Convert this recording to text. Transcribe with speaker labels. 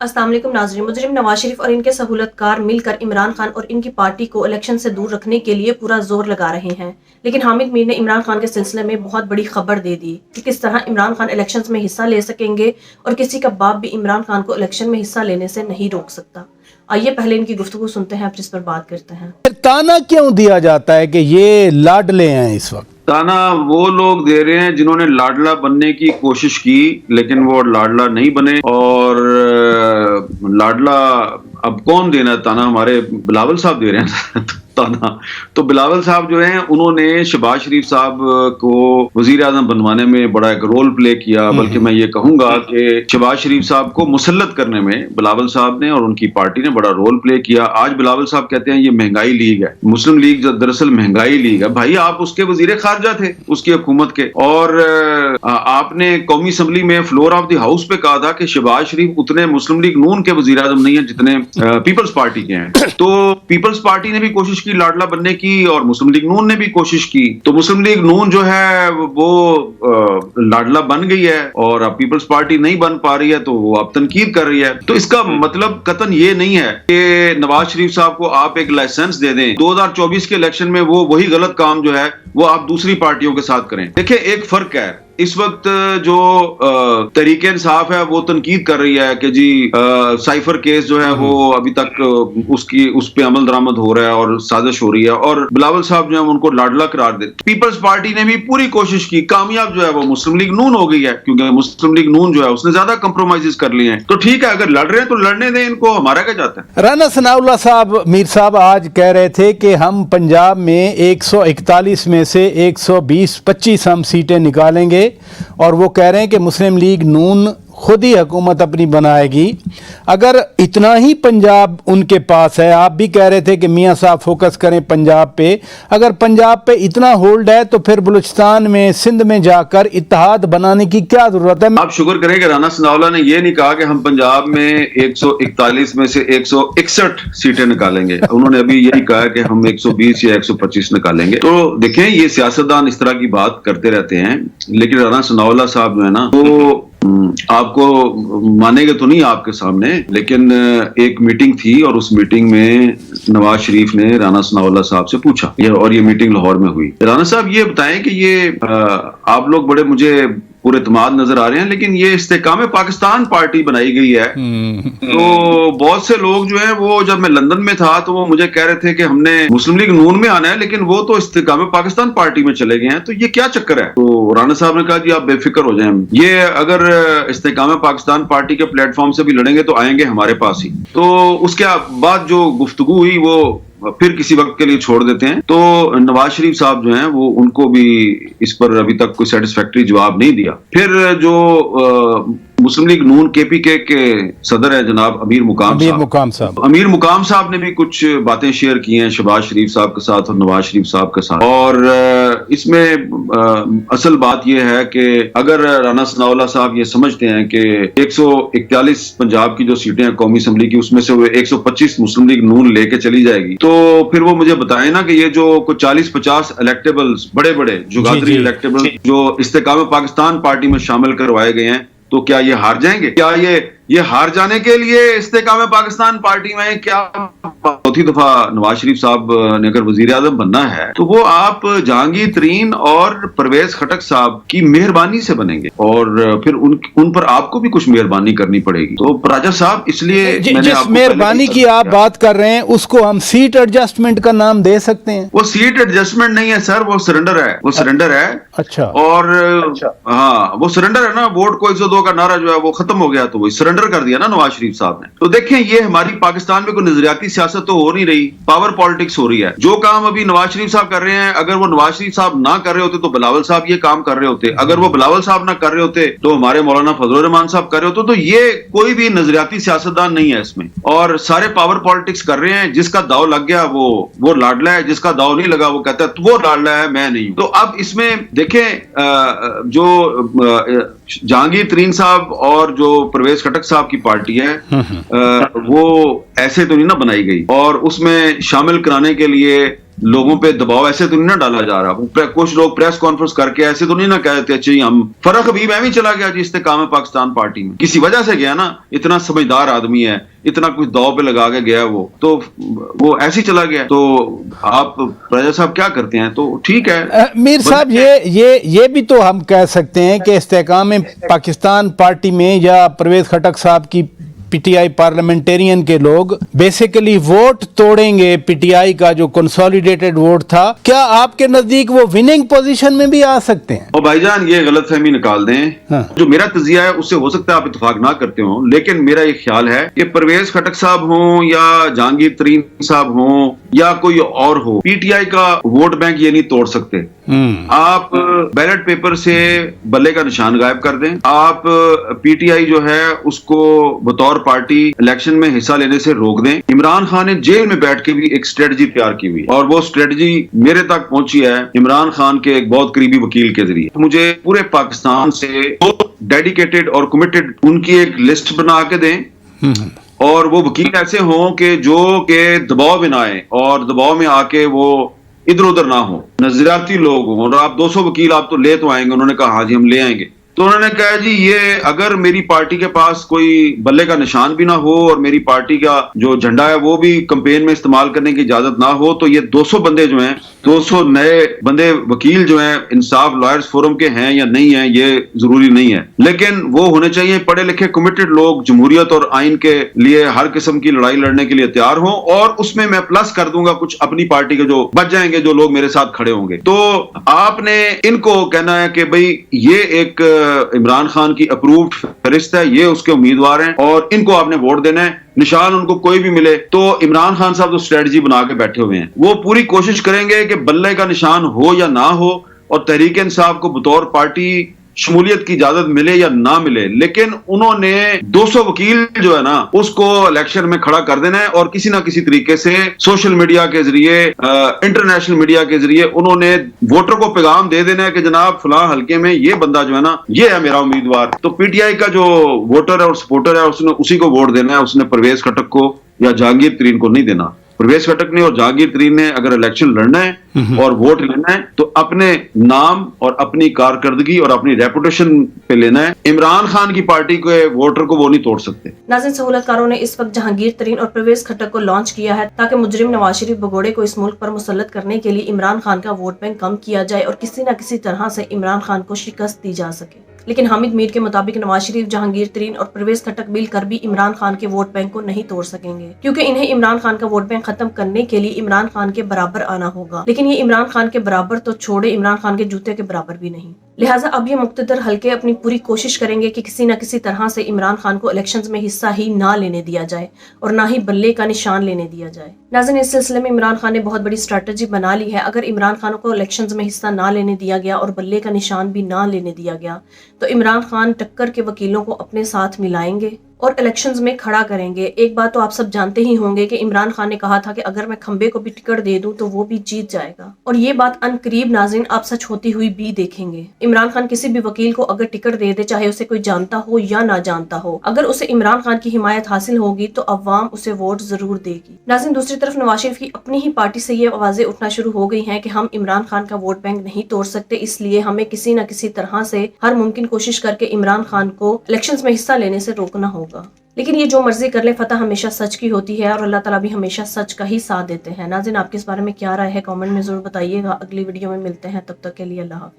Speaker 1: अस्सलाम वालेकुम नाज़रीन। मुजरिम नवाज शरीफ और इनके सहूलतकार मिलकर इमरान खान और इनकी पार्टी को इलेक्शन से दूर रखने के लिए पूरा जोर लगा रहे हैं, लेकिन हामिद मीर ने इमरान खान के सिलसिले में बहुत बड़ी खबर दे दी कि किस तरह इमरान खान इलेक्शंस में हिस्सा ले सकेंगे और किसी का बाप भी इमरान खान को इलेक्शन में हिस्सा लेने से नहीं रोक सकता। आइए पहले इनकी गुफ्तगू सुनते हैं, फिर इस पर बात करते हैं।
Speaker 2: ताना क्यों दिया जाता है कि ये लाडले हैं? इस वक्त
Speaker 3: ताना वो लोग दे रहे हैं जिन्होंने लाडला बनने की कोशिश की लेकिन वो लाडला नहीं बने। और लाडला अब कौन देना है ताना? हमारे बिलावल साहब दे रहे हैं ताना। तो बिलावल साहब जो हैं उन्होंने शहबाज शरीफ साहब को वजीर आजम बनवाने में बड़ा एक रोल प्ले किया, बल्कि मैं ये कहूंगा कि शहबाज शरीफ साहब को मुसल्लत करने में बिलावल साहब ने और उनकी पार्टी ने बड़ा रोल प्ले किया। आज बिलावल साहब कहते हैं ये महंगाई लीग है, मुस्लिम लीग दरअसल महंगाई लीग है। भाई आप उसके वजीर खारजा थे उसकी हुकूमत के, और आपने कौमी असम्बली में फ्लोर ऑफ द हाउस पे कहा था कि शहबाज शरीफ उतने मुस्लिम लीग नून के वजीर आजम नहीं है जितने पीपल्स पार्टी के हैं। तो पीपल्स पार्टी ने भी कोशिश की लाडला बनने की और मुस्लिम लीग नून ने भी कोशिश की। तो मुस्लिम लीग नून जो है वो लाडला बन गई है और अब पीपल्स पार्टी नहीं बन पा रही है, तो वो अब तनकीद कर रही है। तो इसका मतलब कतन ये नहीं है कि नवाज शरीफ साहब को आप एक लाइसेंस दे दें 2024 के इलेक्शन में वो वही गलत काम जो है वो आप दूसरी पार्टियों के साथ करें। देखिए एक फर्क है, इस वक्त जो तहरीक इंसाफ है वो तनकीद कर रही है कि जी साइफर केस जो है वो अभी तक उस पे अमल दरामद हो रहा है और साजिश हो रही है, और बिलावल साहब जो है उनको लाडला करार दे। पीपल्स पार्टी ने भी पूरी कोशिश की, कामयाब जो है वो मुस्लिम लीग नून हो गई है, क्योंकि मुस्लिम लीग नून जो है उसने ज्यादा कंप्रोमाइजेस कर लिए हैं। तो ठीक है, अगर लड़ रहे हैं तो लड़ने दें इनको, हमारा क्या जाता है।
Speaker 2: राना सनाउल्लाह साहब मीर साहब आज कह रहे थे कि हम पंजाब में 141 में से 120-25 हम सीटें निकालेंगे, और वो कह रहे हैं कि मुस्लिम लीग नून खुद ही हुकूमत अपनी बनाएगी। अगर इतना ही पंजाब उनके पास है, आप भी कह रहे थे कि मियां साहब फोकस करें पंजाब पे, अगर पंजाब पे इतना होल्ड है तो फिर बलूचिस्तान में सिंध में जाकर इत्तेहाद बनाने की क्या जरूरत है?
Speaker 3: आप शुक्र करें कि राना सनाउल्लाह ने ये नहीं कहा कि हम पंजाब में 141 में से 161 सीटें निकालेंगे। उन्होंने अभी यही कहा कि हम 120 या 125 निकालेंगे। तो देखें ये सियासतदान इस तरह की बात करते रहते हैं, लेकिन राना सनाउल्लाह साहब जो है ना वो आपको मानेंगे तो नहीं आपके सामने, लेकिन एक मीटिंग थी और उस मीटिंग में नवाज शरीफ ने राना सनाउल्लाह साहब से पूछा, और ये मीटिंग लाहौर में हुई। राना साहब ये बताएं कि ये आप लोग बड़े मुझे पूरे इत्मीनान नजर आ रहे हैं, लेकिन ये इस्तेकाम पाकिस्तान पार्टी बनाई गई है। तो बहुत से लोग जो हैं वो, जब मैं लंदन में था तो वो मुझे कह रहे थे कि हमने मुस्लिम लीग नून में आना है, लेकिन वो तो इस्तेकाम पाकिस्तान पार्टी में चले गए हैं, तो ये क्या चक्कर है? तो राना साहब ने कहा जी आप बेफिक्र हो जाएं, ये अगर इस्तेकाम पाकिस्तान पार्टी के प्लेटफॉर्म से भी लड़ेंगे तो आएंगे हमारे पास ही। तो उसके बाद जो गुफ्तगू हुई वो फिर किसी वक्त के लिए छोड़ देते हैं। तो नवाज शरीफ साहब जो हैं वो उनको भी इस पर अभी तक कोई सेटिस्फैक्टरी जवाब नहीं दिया। फिर जो मुस्लिम लीग नून केपीके के सदर है जनाब अमीर मुकाम साहब ने भी कुछ बातें शेयर की हैं शहबाज शरीफ साहब के साथ और नवाज शरीफ साहब के साथ। और इसमें असल बात यह है कि अगर राना सनाउल्लाह साहब ये समझते हैं कि 141 पंजाब की जो सीटें हैं कौमी असम्बली की, उसमें से वो 125 मुस्लिम लीग नून लेके चली जाएगी, तो फिर वो मुझे बताएं ना कि ये जो कुछ 40-50 इलेक्टेबल्स बड़े बड़े जुगादरी इलेक्टेबल्स जो इस्तेकाम पाकिस्तान पार्टी में शामिल करवाए गए हैं, तो क्या ये हार जाएंगे? क्या ये हार जाने के लिए इस्तेकाम पाकिस्तान पार्टी में क्या चौथी दफा नवाज शरीफ साहब ने अगर वजीर आजम बनना है तो वो आप जहांगीर तरीन और परवेज खटक साहब की मेहरबानी से बनेंगे, और फिर उन पर आपको भी कुछ मेहरबानी करनी पड़ेगी। तो राजा साहब इसलिए
Speaker 2: जिस मेहरबानी की आप बात कर रहे हैं उसको हम सीट एडजस्टमेंट का नाम दे सकते हैं।
Speaker 3: वो सीट एडजस्टमेंट नहीं है सर, वो सरेंडर है, वो सरेंडर है।
Speaker 2: अच्छा।
Speaker 3: और हाँ वो सरेंडर है ना, वोट को 102 का नारा जो है वो खत्म हो गया, तो वो सरेंडर कर दिया ना नवाज शरीफ साहब ने। तो देखें ये हमारी पाकिस्तान में कोई नजरियाती सियासत तो हो नहीं रही, पावर पॉलिटिक्स हो रही है। जो काम अभी नवाज शरीफ साहब कर रहे हैं, अगर वो नवाज शरीफ साहब ना कर रहे होते तो बिलावल साहब ये काम कर रहे होते, अगर वो बिलावल साहब ना कर रहे होते तो हमारे मौलाना फजलुर रहमान साहब कर रहे होते। तो ये कोई भी नजरियाती सियासतदान नहीं है इसमें, और सारे पावर पॉलिटिक्स कर रहे हैं। जिसका दाव लग गया वो लाडला है, जिसका दाव नहीं लगा वो कहता है वो लाडला है, मैं नहीं। तो अब इसमें देखें जो जहांगीर तरीन साहब और जो परवेज खटक साहब की पार्टी है वो ऐसे तो नहीं ना बनाई गई, और उसमें शामिल कराने के लिए لوگوں پہ دباؤ ایسے تو نہیں نہ ڈالا جا رہا. کچھ لوگ پریس کانفرنس کر کے ایسے تو نہیں نہ کہتے اچھا جی ہم فرق حبیب ایویں چلا گیا جی استحکام پاکستان پارٹی میں, کسی وجہ سے گیا نا, اتنا سمجھدار آدمی ہے, اتنا کچھ داؤ پہ لگا کے گیا وہ, تو وہ ایسے ہی چلا گیا. تو آپ پرجا صاحب کیا کرتے ہیں؟ تو ٹھیک ہے
Speaker 2: میر صاحب, یہ بھی تو ہم کہہ سکتے ہیں کہ استحکام پاکستان پارٹی میں یا پرویز خٹک صاحب کی پی ٹی آئی پارلیمنٹیرین کے لوگ بیسیکلی ووٹ توڑیں گے پی ٹی آئی کا جو کنسولیڈیٹڈ ووٹ تھا. کیا آپ کے نزدیک وہ وننگ پوزیشن میں بھی آ سکتے ہیں؟
Speaker 3: اور بھائی جان یہ غلط فہمی نکال دیں. جو میرا تجزیہ ہے اس سے ہو سکتا ہے آپ اتفاق نہ کرتے ہوں, لیکن میرا یہ خیال ہے کہ پرویز خٹک صاحب ہوں یا جہانگیر ترین صاحب ہوں یا کوئی اور ہو, پی ٹی آئی کا ووٹ بینک یہ نہیں توڑ سکتے. آپ بیلٹ پیپر سے بلے کا نشان غائب کر دیں, آپ پی ٹی آئی جو ہے اس کو بطور پارٹی الیکشن میں حصہ لینے سے روک دیں. عمران خان نے جیل میں بیٹھ کے بھی ایک اسٹریٹجی تیار کی ہوئی, اور وہ اسٹریٹجی میرے تک پہنچی ہے عمران خان کے ایک بہت قریبی وکیل کے ذریعے. مجھے پورے پاکستان سے ڈیڈیکیٹڈ اور کمیٹڈ ان کی ایک لسٹ بنا کے دیں, اور وہ وکیل ایسے ہوں کہ جو کہ دباؤ بنائیں اور دباؤ میں آ کے وہ ادھر ادھر نہ ہو, نظریاتی لوگ ہوں. اور آپ 200 وکیل آپ تو لے تو آئیں گے. انہوں نے کہا ہاں جی ہم لے آئیں گے. تو انہوں نے کہا جی یہ اگر میری پارٹی کے پاس کوئی بلے کا نشان بھی نہ ہو اور میری پارٹی کا جو جھنڈا ہے وہ بھی کمپین میں استعمال کرنے کی اجازت نہ ہو, تو یہ 200 بندے جو ہیں, 200 نئے بندے وکیل جو ہیں انصاف لائرز فورم کے ہیں یا نہیں ہیں یہ ضروری نہیں ہے, لیکن وہ ہونے چاہیے پڑھے لکھے کمیٹڈ لوگ, جمہوریت اور آئین کے لیے ہر قسم کی لڑائی لڑنے کے لیے تیار ہوں. اور اس میں پلس کر دوں گا کچھ اپنی پارٹی کے جو بچ جائیں گے, جو لوگ میرے ساتھ کھڑے ہوں گے. تو آپ نے ان کو کہنا ہے کہ بھئی یہ ایک عمران خان کی اپرووڈ فہرست ہے, یہ اس کے امیدوار ہیں اور ان کو آپ نے ووٹ دینا ہے. نشان ان کو کوئی بھی ملے تو عمران خان صاحب تو اسٹریٹجی بنا کے بیٹھے ہوئے ہیں, وہ پوری کوشش کریں گے کہ بلے کا نشان ہو یا نہ ہو, اور تحریک انصاف کو بطور پارٹی شمولیت کی اجازت ملے یا نہ ملے, لیکن انہوں نے 200 وکیل جو ہے نا اس کو الیکشن میں کھڑا کر دینا ہے. اور کسی نہ کسی طریقے سے سوشل میڈیا کے ذریعے, انٹرنیشنل میڈیا کے ذریعے انہوں نے ووٹر کو پیغام دے دینا ہے کہ جناب فلاں حلقے میں یہ بندہ جو ہے نا یہ ہے میرا امیدوار. تو پی ٹی آئی کا جو ووٹر ہے اور سپورٹر ہے اس نے اسی کو ووٹ دینا ہے, اس نے پرویز خٹک کو یا جہانگیر ترین کو نہیں دینا. پرویز خٹک نے اور جہانگیر ترین نے اگر الیکشن لڑنا ہے اور ووٹ لینا ہے تو اپنے نام اور اپنی کارکردگی اور اپنی ریپوٹیشن پہ لینا ہے. عمران خان کی پارٹی کے ووٹر کو وہ نہیں توڑ سکتے.
Speaker 1: ناظرین, سہولت کاروں نے اس وقت جہانگیر ترین اور پرویز خٹک کو لانچ کیا ہے تاکہ مجرم نواز شریف بگوڑے کو اس ملک پر مسلط کرنے کے لیے عمران خان کا ووٹ بینک کم کیا جائے اور کسی نہ کسی طرح سے عمران خان کو شکست دی جا سکے. لیکن حامد میر کے مطابق نواز شریف, جہانگیر ترین اور پرویز خٹک مل کر بھی عمران خان کے ووٹ بینک کو نہیں توڑ سکیں گے, کیونکہ انہیں عمران خان کا ووٹ بینک ختم کرنے کے لیے عمران خان کے برابر آنا ہوگا. لیکن یہ عمران خان کے برابر تو چھوڑے, عمران خان کے جوتے کے برابر بھی نہیں. لہٰذا اب یہ مقتدر حلقے اپنی پوری کوشش کریں گے کہ کسی نہ کسی طرح سے عمران خان کو الیکشنز میں حصہ ہی نہ لینے دیا جائے اور نہ ہی بلے کا نشان لینے دیا جائے. ناظرین, اس سلسلے میں عمران خان نے بہت بڑی اسٹریٹجی بنا لی ہے. اگر عمران خان کو الیکشنز میں حصہ نہ لینے دیا گیا اور بلے کا نشان بھی نہ لینے دیا گیا تو عمران خان ٹکر کے وکیلوں کو اپنے ساتھ ملائیں گے اور الیکشنز میں کھڑا کریں گے. ایک بات تو آپ سب جانتے ہی ہوں گے کہ عمران خان نے کہا تھا کہ اگر میں کھمبے کو بھی ٹکٹ دے دوں تو وہ بھی جیت جائے گا, اور یہ بات ان قریب ناظرین آپ سچ ہوتی ہوئی بھی دیکھیں گے. عمران خان کسی بھی وکیل کو اگر ٹکٹ دے دے, چاہے اسے کوئی جانتا ہو یا نہ جانتا ہو, اگر اسے عمران خان کی حمایت حاصل ہوگی تو عوام اسے ووٹ ضرور دے گی. ناظرین, دوسری طرف نواز شریف کی اپنی ہی پارٹی سے یہ آوازیں اٹھنا شروع ہو گئی ہیں کہ ہم عمران خان کا ووٹ بینک نہیں توڑ سکتے, اس لیے ہمیں کسی نہ کسی طرح سے ہر ممکن کوشش کر کے عمران خان کو الیکشنز میں حصہ لینے سے روکنا ہوگا. لیکن یہ جو مرضی کر لے, فتح ہمیشہ سچ کی ہوتی ہے اور اللہ تعالیٰ بھی ہمیشہ سچ کا ہی ساتھ دیتے ہیں. ناظرین, آپ کے اس بارے میں کیا رائے ہے کامنٹ میں ضرور بتائیے گا. اگلی ویڈیو میں ملتے ہیں, تب تک کے لیے اللہ حافظ.